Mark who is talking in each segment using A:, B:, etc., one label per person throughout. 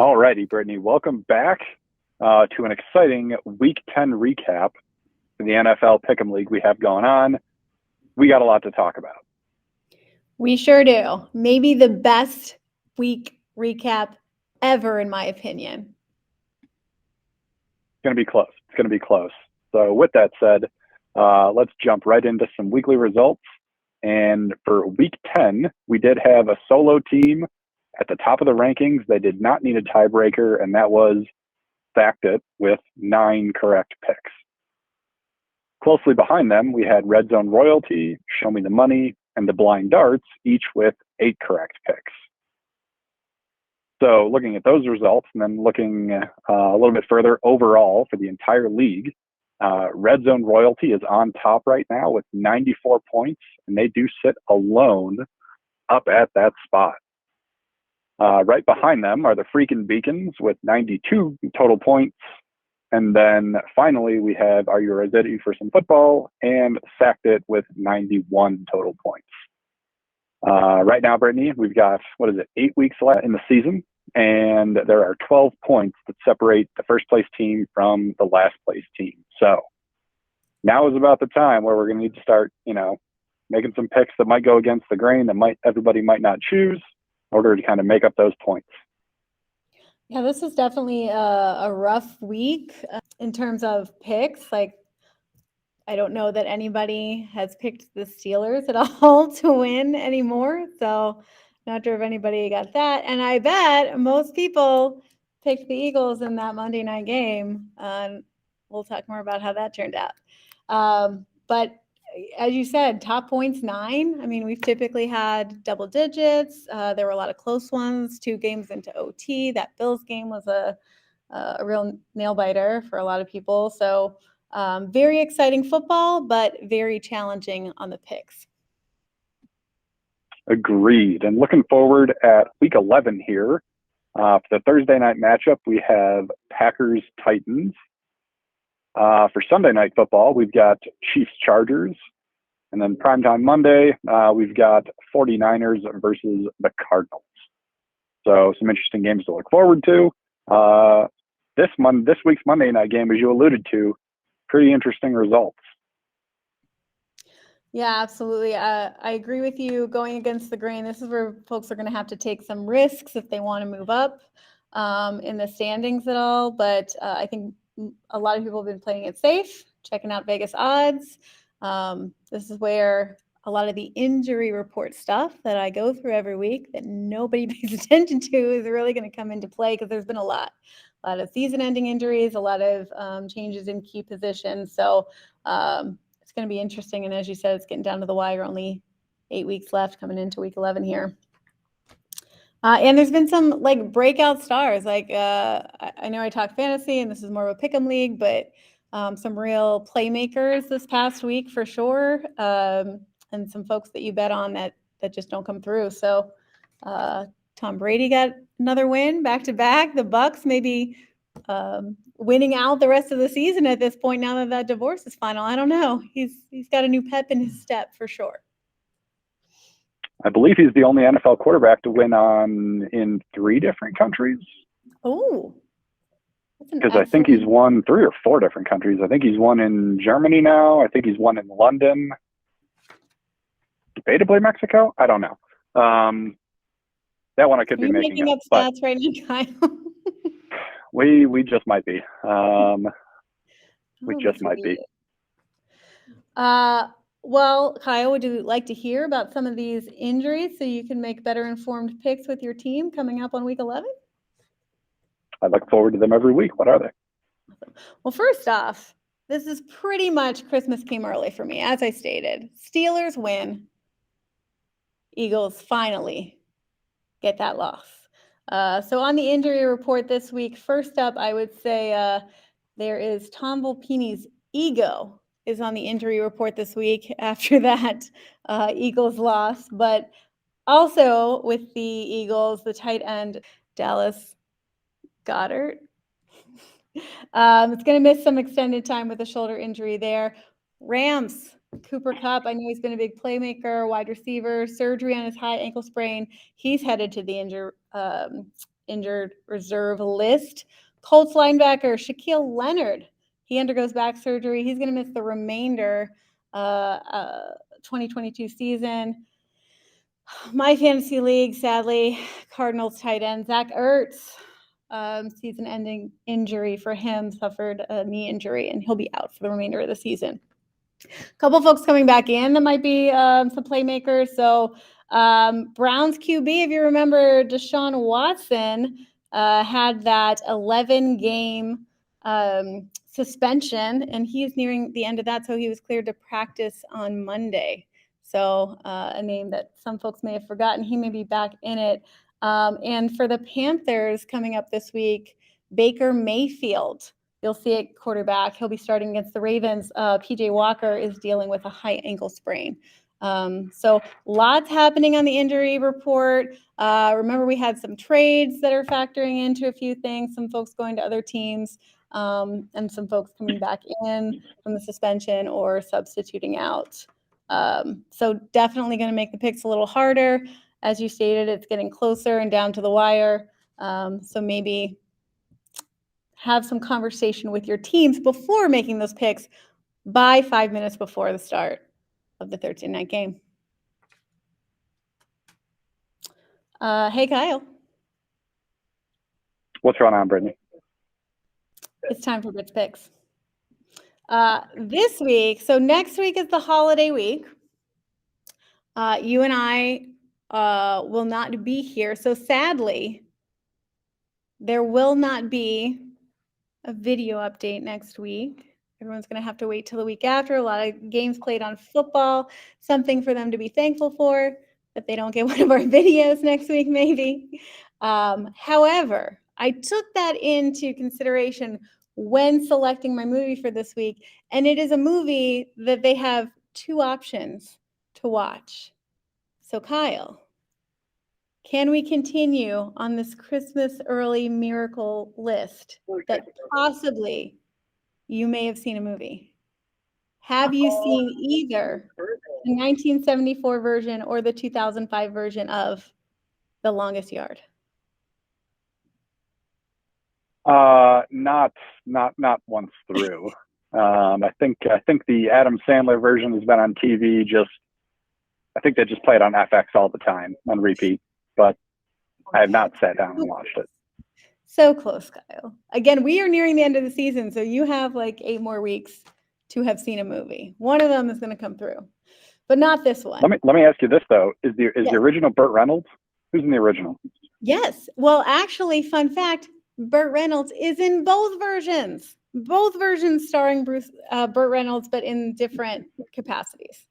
A: All righty, Brittany. Welcome back to an exciting Week 10 recap for the NFL Pick'em League we have going on. We got a lot to talk about.
B: We sure do. Maybe the best week recap ever, in my opinion.
A: It's going to be close. It's going to be close. So with that said, let's jump right into some weekly results. And for Week 10, we did have a solo team at the top of the rankings. They did not need a tiebreaker, and that was Fact It with 9 correct picks. Closely behind them, we had Red Zone Royalty, Show Me the Money, and the Blind Darts, each with 8 correct picks. So looking at those results and then looking a little bit further overall for the entire league, Red Zone Royalty is on top right now with 94 points, and they do sit alone up at that spot. Right behind them are the Freakin' Beacons with 92 total points. And then finally, we have Are You Ready for Some Football and Sacked It with 91 total points. Right now, Brittany, we've got, 8 weeks left in the season. And there are 12 points that separate the first place team from the last place team. So now is about the time where we're going to need to start, making some picks that might go against the grain that everybody might not choose in order to kind of make up those points.
B: Yeah, this is definitely a rough week in terms of picks. Like, I don't know that anybody has picked the Steelers at all to win anymore. So not sure if anybody got that. And I bet most people picked the Eagles in that Monday night game. We'll talk more about how that turned out. But as you said, top points 9. I mean, we've typically had double digits. There were a lot of close ones, 2 games into OT. That Bills game was a real nail biter for a lot of people. So very exciting football, but very challenging on the picks.
A: Agreed. And looking forward at Week 11 here, for the Thursday night matchup, we have Packers-Titans. For Sunday night football, we've got Chiefs-Chargers. And then primetime Monday, we've got 49ers versus the Cardinals. So some interesting games to look forward to. This week's Monday night game, as you alluded to, pretty interesting results.
B: Yeah, absolutely. I agree with you. Going against the grain, this is where folks are going to have to take some risks if they want to move up in the standings at all. But I think a lot of people have been playing it safe, checking out Vegas odds. This is where a lot of the injury report stuff that I go through every week that nobody pays attention to is really going to come into play, because there's been a lot of season-ending injuries, a lot of changes in key positions. So it's going to be interesting. And as you said, it's getting down to the wire. Only 8 weeks left coming into Week 11 here. And there's been some breakout stars. I know I talk fantasy, and this is more of a pick'em league, but some real playmakers this past week for sure, and some folks that you bet on that just don't come through. So Tom Brady got another win back-to-back. The Bucs maybe winning out the rest of the season at this point now that divorce is final. I don't know. He's got a new pep in his step for sure.
A: I believe he's the only NFL quarterback to win in 3 different countries.
B: Oh.
A: Because I think he's won 3 or 4 different countries. I think he's won in Germany now. I think he's won in London. Debatably Mexico? I don't know. That one I could be making
B: up stats right now, Kyle?
A: We just might be. We just might be.
B: Well, Kyle, would you like to hear about some of these injuries so you can make better informed picks with your team coming up on Week 11?
A: I look forward to them every week. What are they?
B: Well, first off, this is pretty much Christmas came early for me, as I stated. Steelers win. Eagles finally get that loss. So on the injury report this week, first up, I would say there is Tom Volpini's ego is on the injury report this week after that Eagles loss. But also with the Eagles, the tight end, Dallas Goedert. It's going to miss some extended time with a shoulder injury there. Rams, Cooper Kupp, I know he's been a big playmaker, wide receiver, surgery on his high ankle sprain. He's headed to the injured reserve list. Colts linebacker Shaquille Leonard, he undergoes back surgery. He's going to miss the remainder 2022 season. My fantasy league, sadly, Cardinals tight end Zach Ertz, season-ending injury for him, suffered a knee injury, and he'll be out for the remainder of the season. A couple folks coming back in that might be some playmakers. So Browns QB, if you remember, Deshaun Watson had that 11-game suspension, and he is nearing the end of that, so he was cleared to practice on Monday. So a name that some folks may have forgotten. He may be back in it. And for the Panthers coming up this week, Baker Mayfield, you'll see it quarterback. He'll be starting against the Ravens. PJ Walker is dealing with a high ankle sprain. So lots happening on the injury report. Remember, we had some trades that are factoring into a few things, some folks going to other teams, and some folks coming back in from the suspension or substituting out. So definitely going to make the picks a little harder. As you stated, it's getting closer and down to the wire. So maybe have some conversation with your teams before making those picks by 5 minutes before the start of the Thursday night game. Hey, Kyle.
A: What's going on, Brittany?
B: It's time for Rich Picks. This week, so next week is the holiday week. You and I will not be here. So sadly, there will not be a video update next week. Everyone's going to have to wait till the week after. A lot of games played on football, something for them to be thankful for, that they don't get one of our videos next week, maybe. However, I took that into consideration when selecting my movie for this week, and it is a movie that they have two options to watch. So, Kyle, can we continue on this Christmas early miracle list that possibly you may have seen a movie? Have you seen either the 1974 version or the 2005 version of The Longest Yard?
A: Not once through. I think the Adam Sandler version has been on TV. I think they just play it on FX all the time on repeat, but I have not sat down and watched it.
B: So close, Kyle. Again, we are nearing the end of the season, so you have like 8 more weeks to have seen a movie. One of them is going to come through, but not this one.
A: Let me ask you this though: is the original Burt Reynolds? Who's in the original?
B: Yes. Well, actually, fun fact: Burt Reynolds is in both versions. Both versions starring Burt Reynolds, but in different capacities.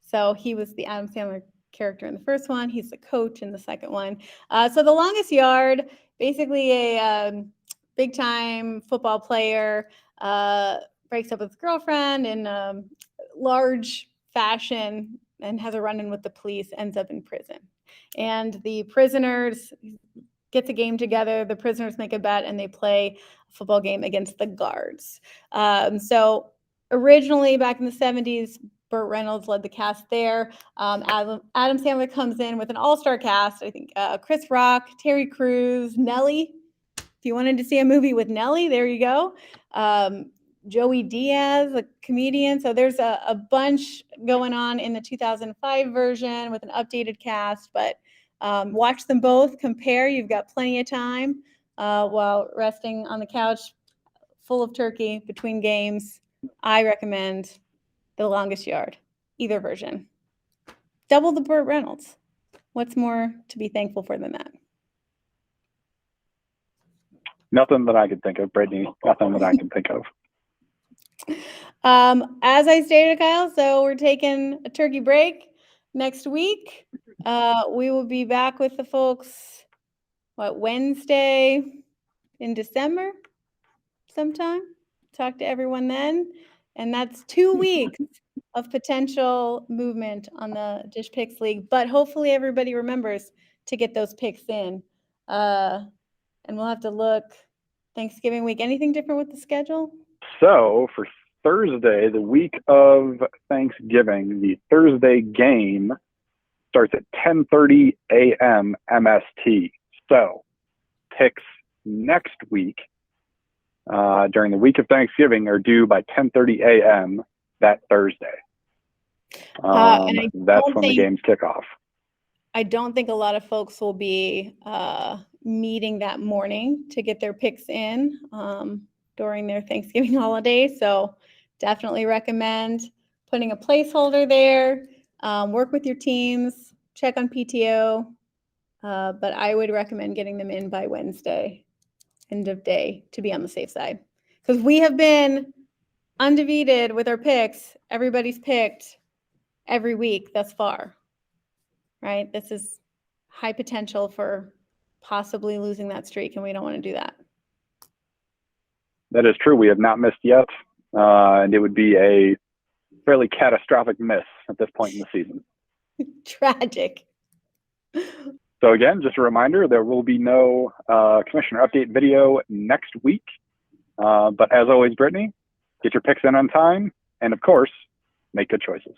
B: So he was the Adam Sandler character in the first one. He's the coach in the second one. So The Longest Yard, basically a big-time football player, breaks up with his girlfriend in large fashion and has a run-in with the police, ends up in prison. And the prisoners get the game together. The prisoners make a bet, and they play a football game against the guards. So originally, back in the 70s, Burt Reynolds led the cast there. Adam Sandler comes in with an all-star cast. I think Chris Rock, Terry Crews, Nelly. If you wanted to see a movie with Nelly, there you go. Joey Diaz, a comedian. So there's a bunch going on in the 2005 version with an updated cast. But watch them both, compare. You've got plenty of time while resting on the couch full of turkey between games. I recommend The Longest Yard, either version. Double the Burt Reynolds. What's more to be thankful for than that?
A: Nothing that I could think of, Brittany. Nothing that I can think of.
B: As I stated, Kyle, so we're taking a turkey break next week. We will be back with the folks, Wednesday in December sometime. Talk to everyone then. And that's 2 weeks of potential movement on the Dish Picks League. But hopefully everybody remembers to get those picks in. And we'll have to look Thanksgiving week. Anything different with the schedule?
A: So for Thursday, the week of Thanksgiving, the Thursday game starts at 10:30 a.m. MST. So picks next week during the week of Thanksgiving are due by 10:30 a.m. that Thursday. That's when the games kick off.
B: I don't think a lot of folks will be meeting that morning to get their picks in during their Thanksgiving holiday. So definitely recommend putting a placeholder there. Work with your teams, check on PTO. But I would recommend getting them in by Wednesday, end of day, to be on the safe side. Because we have been undefeated with our picks. Everybody's picked every week thus far, right? This is high potential for possibly losing that streak, and we don't want to do that.
A: That is true. We have not missed yet, and it would be a fairly catastrophic miss at this point in the season.
B: Tragic.
A: So again, just a reminder, there will be no commissioner update video next week. But as always, Brittany, get your picks in on time, and of course, make good choices.